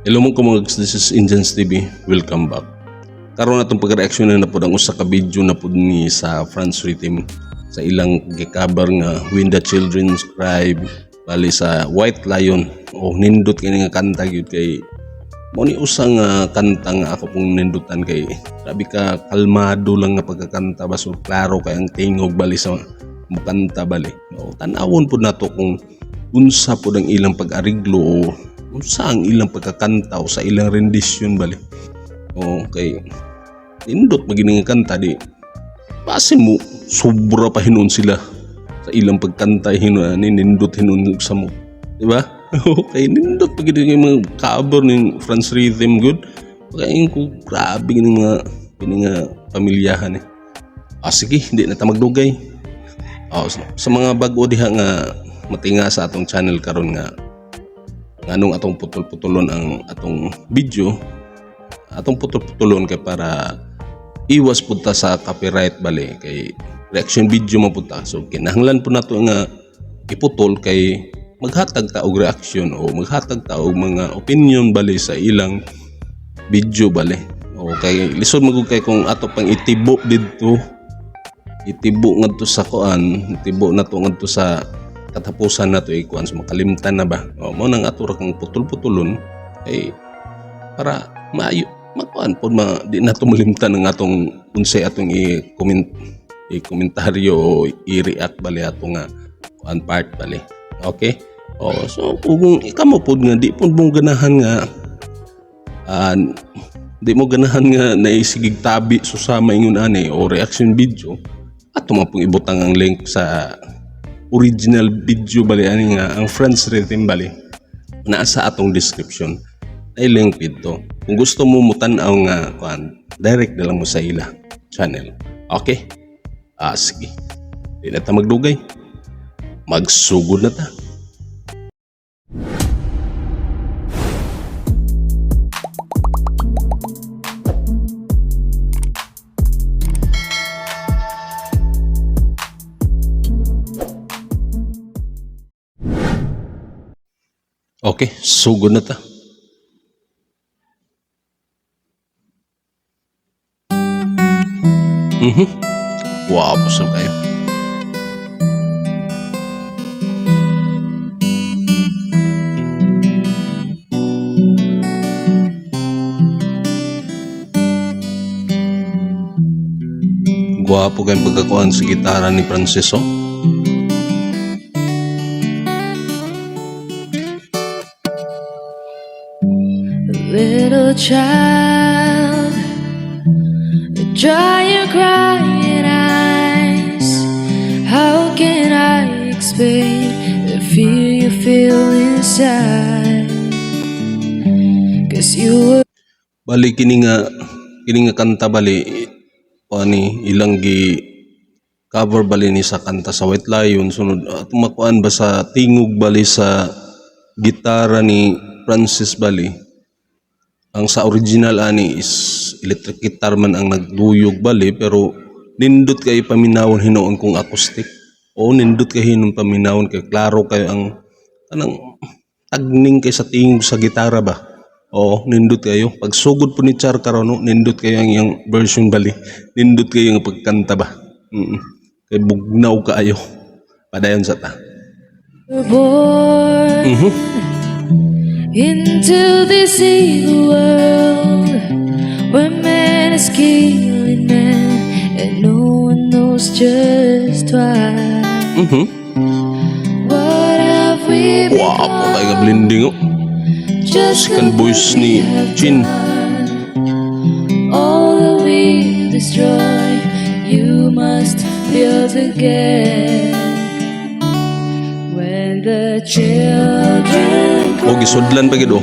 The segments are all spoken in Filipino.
Hello mo kumag, this is Indians TV. Welcome back. Karon natong pag-reaction na po ang usa ka video na po ni sa France Rhythm sa ilang gikabar nga When the Children Cry bali sa White Lion o nindot kini nga kanta gyud kay mo ni usa nga kanta nga ako pong nindutan kay sabi ka kalmado lang nga pagkakanta baso klaro kay ang tingog bali sa mukanta bali. O tan-awon pud nato kung unsa pud ang ilang pag-ariglo o unsa ang ilang pagkakanta o sa ilang rendisyon bali. Okay. Indot magini nga kanta di. Base mo sobra pa hinon sila sa ilang pagkanta hinon nindot hinon sa mo. Di ba? Okay, nindot pagini nga mga cover ng France Rhythm good. Pagkain ko grabe gini nga pamilyahan eh. Sige, hindi na ta magdugay. Sa mga bag-o diha nga matinga sa atong channel karon nga nganong atong putol-putulon ang atong video, atong putol-putulon kay para iwas punta sa copyright bali kay reaction video man punta. So kinahanglan po nato nga iputol kay maghatag ta og reaction o maghatag ta og mga opinion bali sa ilang video bali. O kay lisod magud kay kung ato pang itibo didto, itibo ngadto sa kuan, itibo nato ngadto sa katapusan na to ikuan sa makalimtan na ba o mo nang ato ra kang putol-putulon ay para maayo makuan pod di na to malimtan ang atong unsay atong i-komentaryo o i-react bali ato nga kuan part bali. Okay, so kung ikamo pod nga di pod mo ganahan nga di mo ganahan nga naisigig tabi susama ingon ani o reaction video ato mapong ibutang ang link sa original video bali ani nga ang France Rhythm bali naa sa atong description ay link dito kung gusto mo mutan-aw nga kuan direct na lang mo sa ila channel. Okay, sige di na ta magdugay, magsugod na ta. Okay, sugod na ta. Wow, busog kayo. Guwapo kayong pagkakuhan sa gitara ni Francis, oh. Little child, dry your crying eyes. How can I explain the fear you feel inside? 'Cause you were Bali kini nga kanta bali ani ilang gi cover bali ni sa kanta sa White Lion sunod atong makuan ba sa tingog bali sa gitara ni Francis bali. Ang sa original ani is electric guitar man ang nagduyog bali pero nindot kay paminawon hinuon kung acoustic o nindot kay hinuon paminawon kay klaro kayo ang kanang tagning kay sa tingog sa gitara ba o nindot kayo pagsugod po ni Char karon no nindot kayo ang iyang version bali nindot kayo ang pagkanta ba kay bugnaw kaayo padayon sa ta. born into this evil world where man is killing man and no one knows just why. What have we Wow, become? patay ka blending oh. Just Second voice ni Chin. all that we destroy, you must build again. When the children O gisudlan pa gid oh.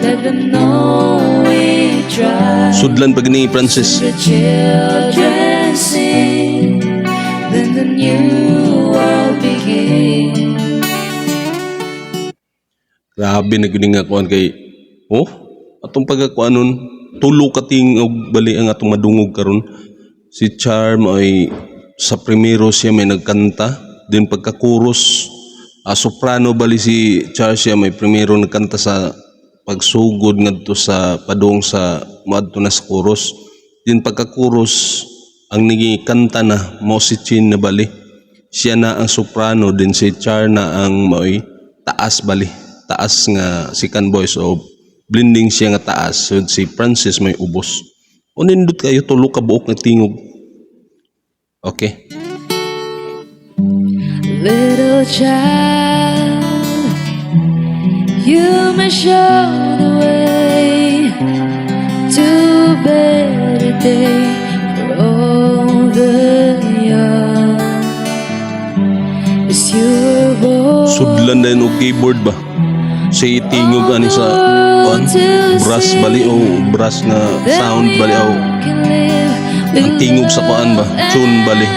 let them know we try. Sudlan pag ni Francis. The children sing, then the new world begins. Grabe na gini nga kuan kay atong pagkakuanon tulo ka ting og bali ang atong madungog karon. Si Charm ay sa primero siya may nagkanta, din pagka chorus soprano bali si Charm siya may primero nagkanta sa pagsugod ngadto sa padung sa moadto na sa chorus. Din pagka chorus ang kanta na mo si Chin na bali. Siya na ang soprano, din si Char na ang maoy taas bali. Taas nga second voice o blending siya nga taas. So si Francis may ubos. O nindot kayo tulo ka buok nga tingog. Okay. Little child, you may show the way to a better day for all the young. As you were born, Sudlan na yun o keyboard ba? Si tingog ani sa brass bali o brass nga sound bali o ang tingog sa kuan ba? Tune bali.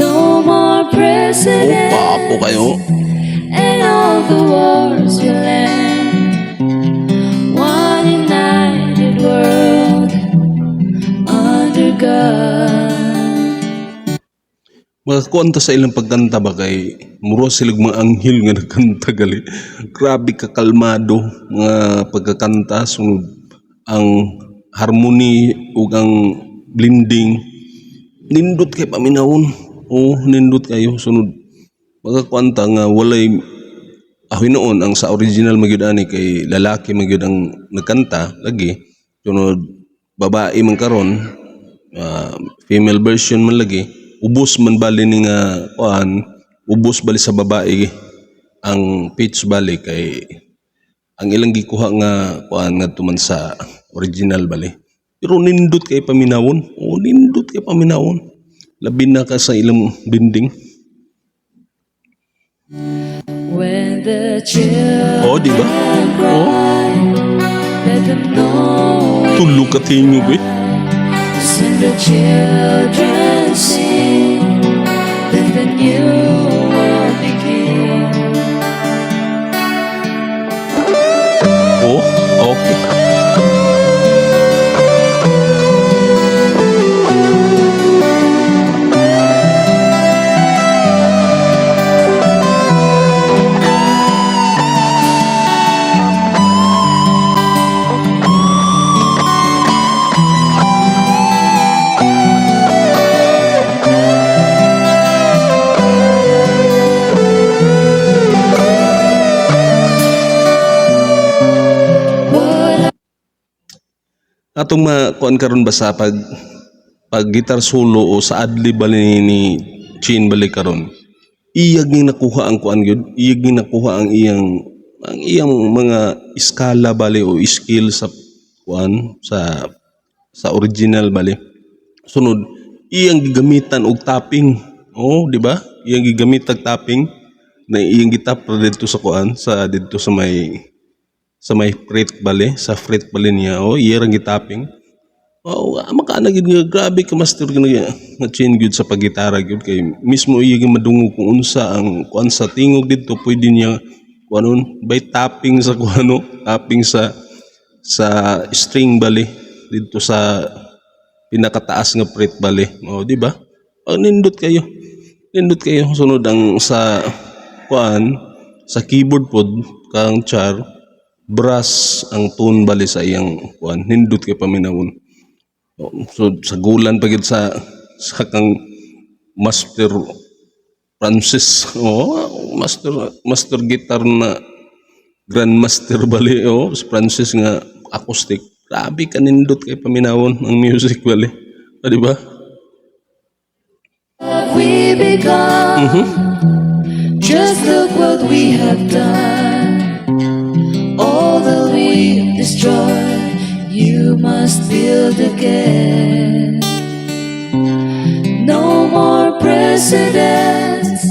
no more president, Papo kayo. and all the wars will end. One united world under God. Mga kuanta sa ilang pagkanta ba kay muro silag mga anghel nga nagkanta gali. Grabe ka kalmado nga pagkakanta sunod ang harmony ug ang blending. Nindot kay paminawon. Nindot kayo sunod. Mga kuanta nga walay ahoy noon ang sa original magyud ani kay lalaki magyud ang nagkanta lagi. Sunod babae man karon female version man lagi. Ubos man bali ni nga kuan, ubos bali sa babae ang pitch bali kay ang ilang gikuha nga kuan ngadto man sa original bali. Pero nindot kay paminawon. Nindot kay paminawon. Labi na ka sa ilang dinding. When the children Di ba? cry, let them know Tulo ka tingog eh. sing the children sing, let the new world begin. Okay. Atong kuan karon ba sa pag guitar solo o sa adlib bali ni Chin bali karon. Iyag ni nakuha ang kuan gyud, iyag ni nakuha ang iyang mga iskala bali o skill sa kuan sa original bali. Sunod iyang gigamitan og tapping. Di ba? Iyang gigamit og tapping na iyang gitap dito sa kuan sa dito sa may fret bali, sa fret bali niya. Iyang gitaping. Makaana gid nga grabe ka master nga Chin gyud sa paggitara gyud kay mismo iyang madungog kung unsa ang kuan sa tingog dito pwede niya kuanon by tapping sa kuano, tapping sa string bali dito sa pinakataas nga fret bali. Di ba? Nindot kayo. Nindot kayo sunod ang sa kuan sa keyboard pod kang Char brass ang tone bali sa iyang kuan. Nindot kay paminawon. So sa gulan pagid sa kang Master Francis. Master guitar na grandmaster bali. Si Francis nga acoustic. Grabe ka nindot kay paminawon ang music bali. Di ba? We become, just look what we have done. All that we've destroyed, you must build again. No more presidents,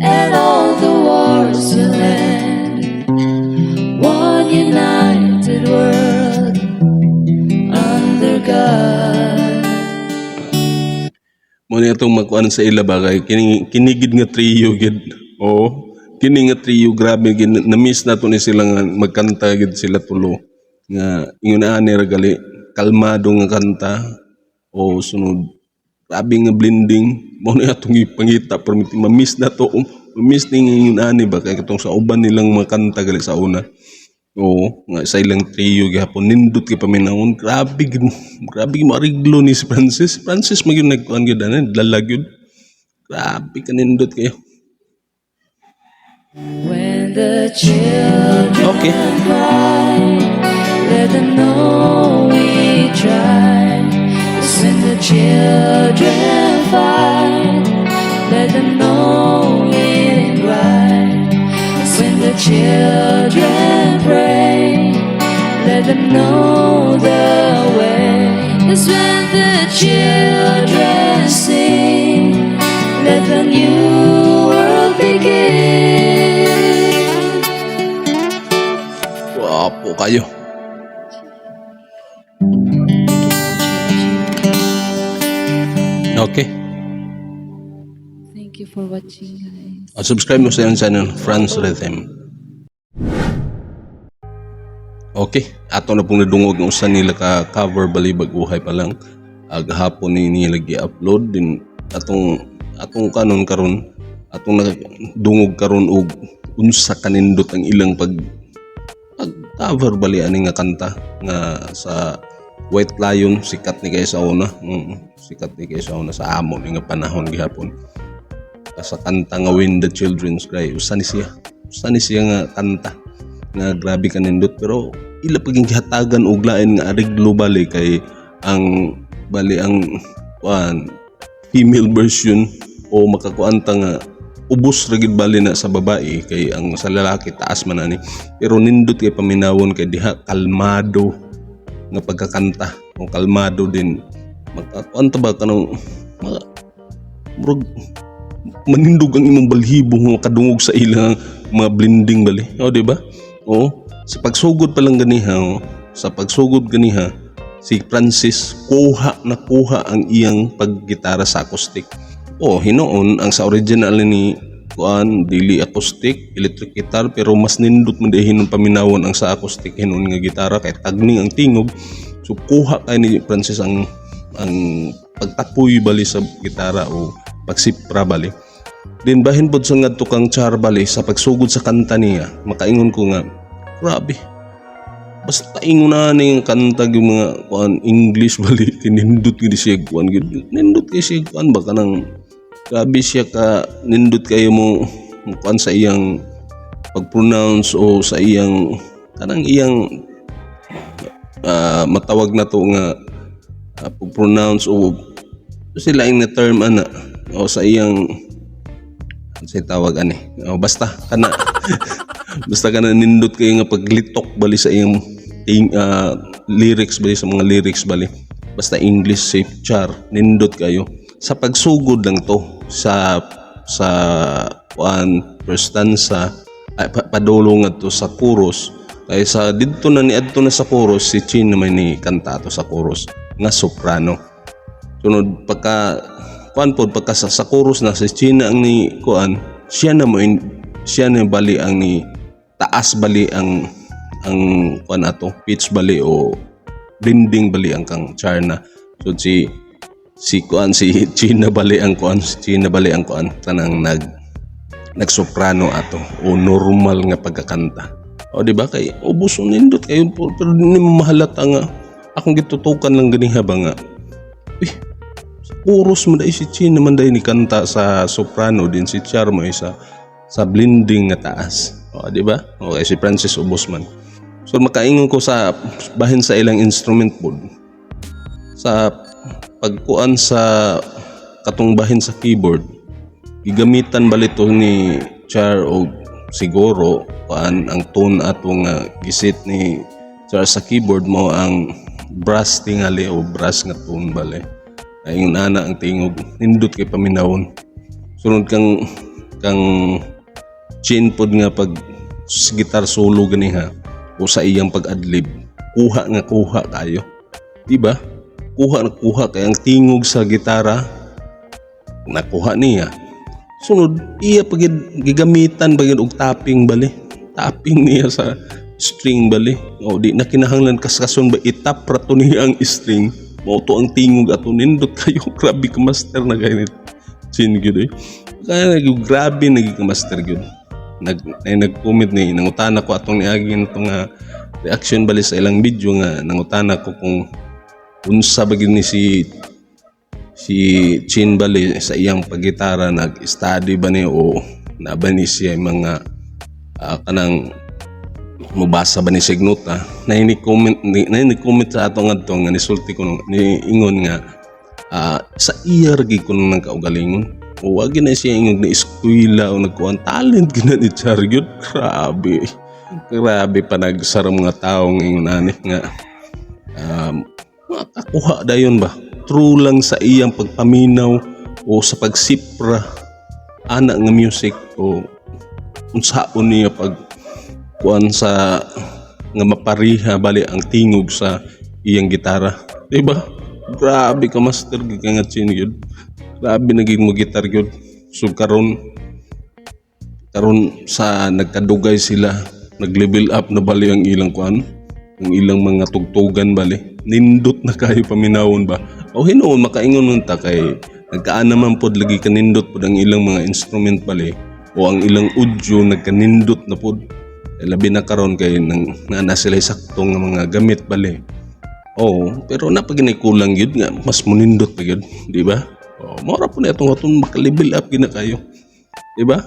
and all the wars will end. One united world under God. Muna itong magkuhan sa ila ba kay kinigid nga trio gid. Kini nga trio grabe gid na-miss nato ni sila nga magkanta gid sila tulo. Nga ingon ani ra gali kalmado nga kanta sunod grabe nga blending mo na atong ipangita pero ma-miss na to miss ning ani ba kay katong sa uban nilang mga kanta gali sa una. Oo, nga sa ilang trio gihapon nindot kay paminahon. Grabe gid mariglo ni si Francis. Francis magyud nagkuan gyud ani, lalag gyud. Grabe ka nindot kayo. When the children Okay. cry, let them know we tried. 'Cause when the children fight, let them know it ain't right. 'Cause when the children pray, let them know the way. 'Cause when the children sing, let the new world begin. Wapo kayo. Okay. Thank you for watching, guys. Subscribe mo sa iyong channel, Franz Rhythm. Okay, ato na pong nadungog ng usan nila ka cover balibag uhay pa lang. Gahapon ni nila gi-upload din atong kanon karon atong nadungog karon og unsa kanindot ang ilang pag cover bali ani nga kanta nga sa White Lion, sikat ni kay sa una. Sikat ni kay sa una sa amo ni nga panahon gihapon. Sa kanta nga When the Children's Cry, usa ni siya nga kanta nga grabe kanindot, pero ila paging gihatagan og lain nga ariglo bali kay ang female version o makakuanta nga ubos ra gid bali na sa babae kay ang sa lalaki taas man ani, pero nindot kay paminawon kay diha kalmado nga pagkakanta o kalmado din makakuanta ba kanang murag manindog ang imong balhibo nga kadungog sa ilang mga blending bali, o di ba? O sa pagsugod pa lang ganiha, sa pagsugod ganiha si Francis kuha ang iyang paggitara sa acoustic. O hinoon ang sa original ni kuan dili acoustic, electric guitar, pero mas nindot man dihin paminawon ang sa acoustic hinoon nga gitara kay tagning ang tingog. So kuha kay ni Francis ang pagtapoy bali sa gitara o pagsipra bali. Din bahin pod sa ngadto kang Char bali sa pagsugod sa kanta niya, makaingon ko nga grabe. Basta ingon na ning kanta yung mga kuan English bali nindot gid siya kuan gid. Nindot kay siya kuan ba kanang grabe siya ka nindot kayo mo kuan sa iyang pag-pronounce o sa iyang kanang iyang matawag na to nga pag-pronounce o sila ing na term ana o sa iyang sa tawag ani o basta kana basta kana nindot kayo nga paglitok bali sa iyang lyrics bali sa mga lyrics bali basta English safe Char nindot kayo sa pagsugod lang to sa first stanza padulong to sa chorus kay sa didto na ni adto na sa chorus si Chin naman ni kanta to sa chorus nga soprano. Sunod pagka sa chorus na si China ang ni kuan siya na bali ang ni taas bali ang kuan ato pitch bali o blending bali ang kang Char na. So si China bali ang kuan tanang nag soprano ato o normal nga pagkakanta. O di ba kay ubos nindot kayo pero di mo mahalata nga akong gitutukan lang ganiha ba nga chorus mo dahil si Chin naman dahil ni kanta sa soprano din si Char mo sa blending nga taas. O di ba? Okay, si Francis Ubosman. So makaingon ko sa bahin sa ilang instrument pod. Sa pagkuan sa katong bahin sa keyboard, gigamitan balito ni Char o siguro kuan ang tone atong gisit ni Char sa keyboard mo ang brass tingali o brass nga tone bali. Ayun ana ang tingog nindot kay paminawon. Sunod kang Chin pod nga pag gitar solo ganiha o sa iyang pag-adlib kuha kayo, di ba? Kuha kay ang tingog sa gitara nakuha niya. Sunod iya pag gigamitan bagid og tapping niya sa string bali o di na kinahanglan kaskason ba itap ra to niya ang string mo to ang tingog ato nindot kayo. Grabe ka master na ganit Chin gyud eh. Kaya grabe naging master gyud. Nag-comment ni nangutana ko atong niagi nitong reaction bali sa ilang video nga nangutana ko kung unsa ba gid ni si Chin bali sa iyang paggitara, nag-study ba ni o na ba ni siya mga kanang mubasa ba ni signota na ini-comment sa ato ngadto nga nisulti ko ni ingon nga sa iya ragi ko nang kaugalingon o wag na siya ingon na eskwela o nagkuhan talent gina ni Charyod. Grabe pa nagsara mga taong ingon ani nga makakuha dayon ba true lang sa iyang pagpaminaw o sa pagsipra ana nga music o unsaon niya pag kuan sa nga mapariha bali ang tingog sa iyang gitara, diba? Grabe ka master gid nga Chin gyud. Grabe naging mo gitar gyud. So karon sa nagkadugay sila, nag-level up na bali ang ilang kuan, ang ilang mga tugtugan bali. Nindot na kayo paminawon ba? O hinuon makaingon nun ta kay nagkaan naman pod lagi kanindot pod ang ilang mga instrument bali o ang ilang audio nagkanindot na pod. Labi na karon kay na sila sakto nga mga gamit bali. Pero napaginay kulang yun nga mas munindot pa yun, di ba? Mora po na itong maka-level up gina kayo, di ba?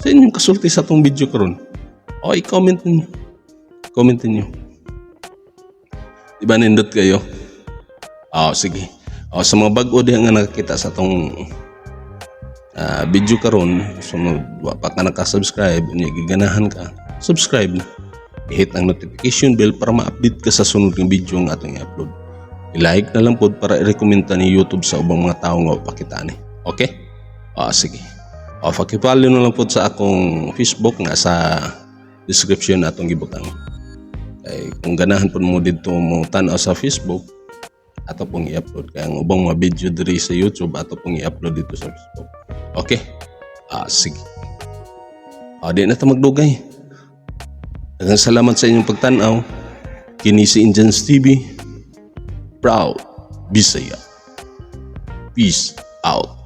Sa inyong kasulti sa itong video karon, i-comment niyo. Di ba nindot kayo? Sige. Sa mga bago diyan nga nakakita sa itong video karon, so wa pa ka naka-subscribe, giganahan ka, subscribe na. I-hit ang notification bell para ma-update ka sa sunod ng video ng ating i-upload. I-like na lang po para i-recommenda ni YouTube sa ubang mga tao nga pakita ni. Okay? Sige. Pakipollow na lang po sa akong Facebook nga sa description atong gibutang. Kay kung ganahan po mo dito mo tanaw sa Facebook, ato pong i-upload kaya ang ubang mga video diri sa YouTube ato pong i-upload dito sa Facebook. Okay? Sige. Di na ta magdugay. Daghang salamat sa inyong pagtanaw. Kini si Indians TV. Proud Bisaya. Peace out.